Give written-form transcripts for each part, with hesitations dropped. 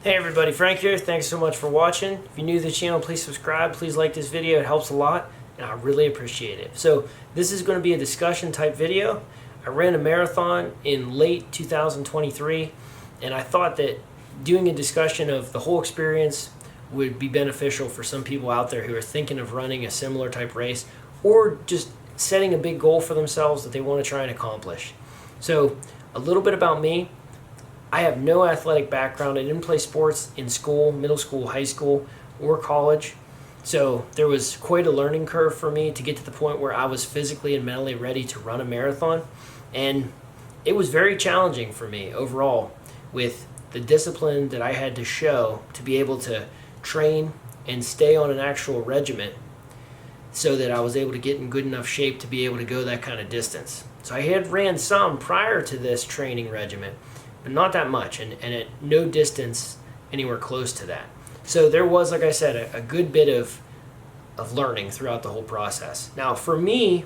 Hey everybody, Frank here. Thanks so much for watching. If you're new to the channel, please subscribe. Please like this video. It helps a lot, and I really appreciate it. So this is going to be a discussion type video. I ran a marathon in late 2023, and I thought that doing a discussion of the whole experience would be beneficial for some people out there who are thinking of running a similar type race or just setting a big goal for themselves that they want to try and accomplish. So a little bit about me. I have no athletic background. I didn't play sports in school, middle school, high school, or college. So there was quite a learning curve for me to get to the point where I was physically and mentally ready to run a marathon. And it was very challenging for me overall with the discipline that I had to show to be able to train and stay on an actual regimen so that I was able to get in good enough shape to be able to go that kind of distance. So I had ran some prior to this training regimen, but not that much, and at no distance anywhere close to that. So there was, like I said, a good bit of learning throughout the whole process. Now, for me,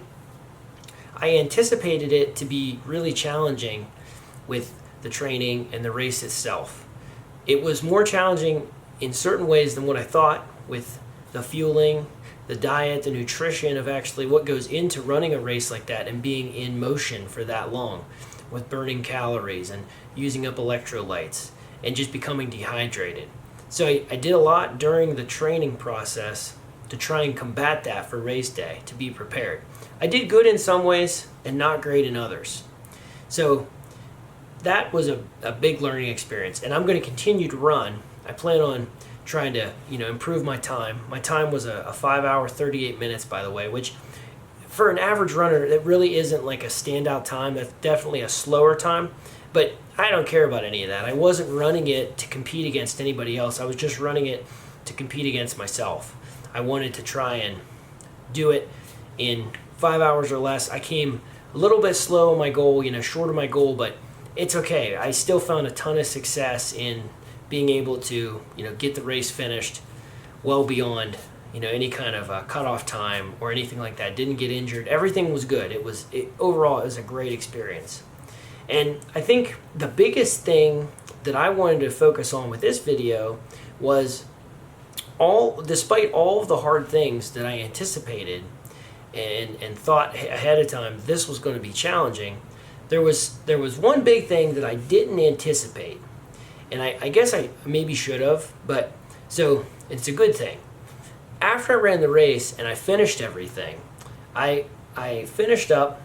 I anticipated it to be really challenging with the training and the race itself. It was more challenging in certain ways than what I thought, with the fueling, the diet, the nutrition of actually what goes into running a race like that and being in motion for that long, with burning calories and using up electrolytes and just becoming dehydrated. So I did a lot during the training process to try and combat that for race day, to be prepared. I did good in some ways and not great in others. So that was a big learning experience, and I'm going to continue to run. I plan on trying to improve my time. My time was a 5 hour 38 minutes, by the way, which for an average runner, that really isn't like a standout time. That's definitely a slower time, but I don't care about any of that. I wasn't running it to compete against anybody else. I was just running it to compete against myself. I wanted to try and do it in 5 hours or less. I came a little bit slow on my goal, short of my goal, but it's okay. I still found a ton of success in being able to, get the race finished well beyond any kind of cutoff time or anything like that. Didn't get injured. Everything was good. Overall, it was a great experience. And I think the biggest thing that I wanted to focus on with this video was despite all of the hard things that I anticipated and thought ahead of time this was going to be challenging, there was one big thing that I didn't anticipate. And I guess I maybe should have, but so it's a good thing. After I ran the race and I finished everything, I finished up,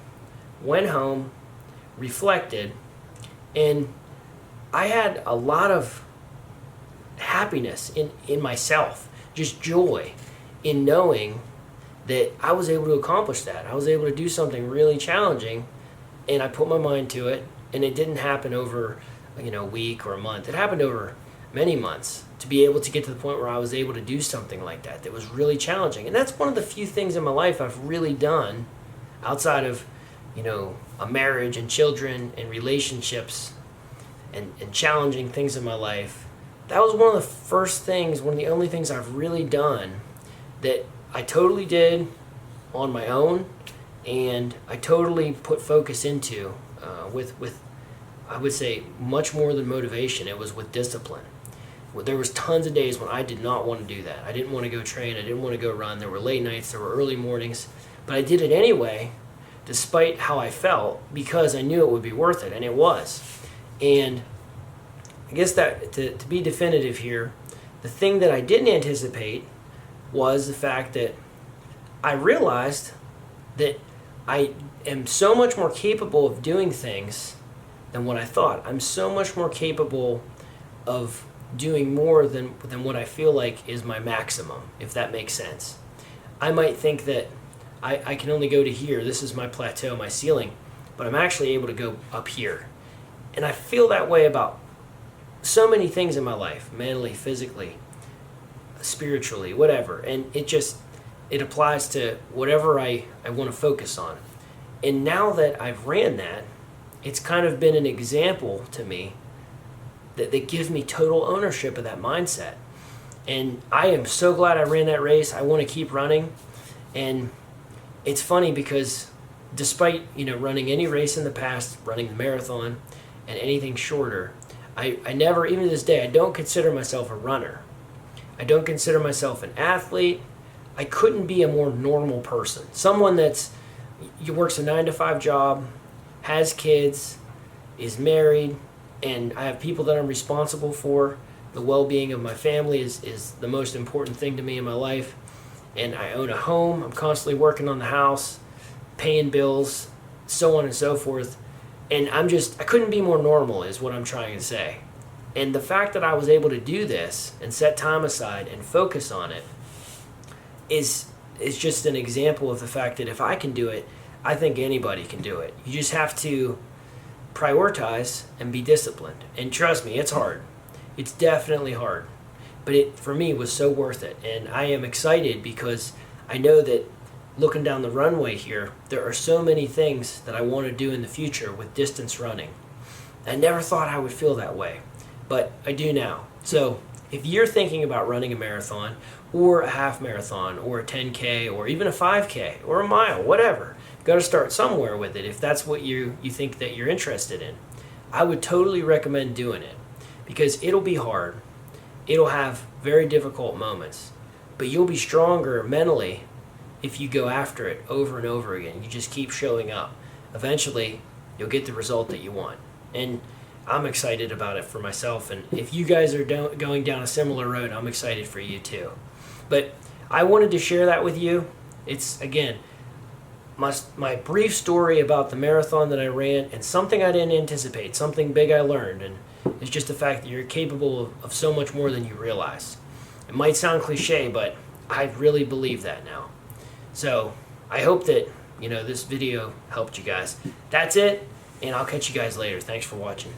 went home, reflected, and I had a lot of happiness in myself, just joy in knowing that I was able to accomplish that. I was able to do something really challenging, and I put my mind to it, and it didn't happen over a week or a month. It happened over many months to be able to get to the point where I was able to do something like that was really challenging. And that's one of the few things in my life I've really done outside of a marriage and children and relationships and challenging things in my life. That was one of the first things, one of the only things I've really done that I totally did on my own, and I totally put focus into with I would say much more than motivation. It was with discipline. There was tons of days when I did not want to do that. I didn't want to go train. I didn't want to go run. There were late nights. There were early mornings. But I did it anyway, despite how I felt, because I knew it would be worth it, and it was. And I guess that to be definitive here, the thing that I didn't anticipate was the fact that I realized that I am so much more capable of doing things than what I thought. I'm so much more capable of doing more than what I feel like is my maximum, if that makes sense. I might think that I can only go to here. This is my plateau, my ceiling, but I'm actually able to go up here. And I feel that way about so many things in my life, mentally, physically, spiritually, whatever. And it applies to whatever I want to focus on. And now that I've ran that, it's kind of been an example to me that gives me total ownership of that mindset. And I am so glad I ran that race. I want to keep running. And it's funny because despite running any race in the past, running the marathon and anything shorter, I never, even to this day, I don't consider myself a runner. I don't consider myself an athlete. I couldn't be a more normal person. Someone that's works a 9-to-5 job, has kids, is married, and I have people that I'm responsible for. The well-being of my family is the most important thing to me in my life. And I own a home. I'm constantly working on the house, paying bills, so on and so forth. And I couldn't be more normal is what I'm trying to say. And the fact that I was able to do this and set time aside and focus on it is just an example of the fact that if I can do it, I think anybody can do it. You just have to prioritize and be disciplined. And trust me, it's hard. It's definitely hard. But it, for me, was so worth it. And I am excited because I know that looking down the runway here, there are so many things that I want to do in the future with distance running. I never thought I would feel that way, but I do now. So if you're thinking about running a marathon or a half marathon or a 10K or even a 5K or a mile, whatever, you've got to start somewhere with it if that's what you think that you're interested in. I would totally recommend doing it because it'll be hard. It'll have very difficult moments, but you'll be stronger mentally if you go after it over and over again. You just keep showing up. Eventually, you'll get the result that you want. And I'm excited about it for myself. And if you guys are going down a similar road, I'm excited for you too. But I wanted to share that with you. It's, again, my brief story about the marathon that I ran and something I didn't anticipate, something big I learned. And it's just the fact that you're capable of so much more than you realize. It might sound cliche, but I really believe that now. So I hope that, this video helped you guys. That's it, and I'll catch you guys later. Thanks for watching.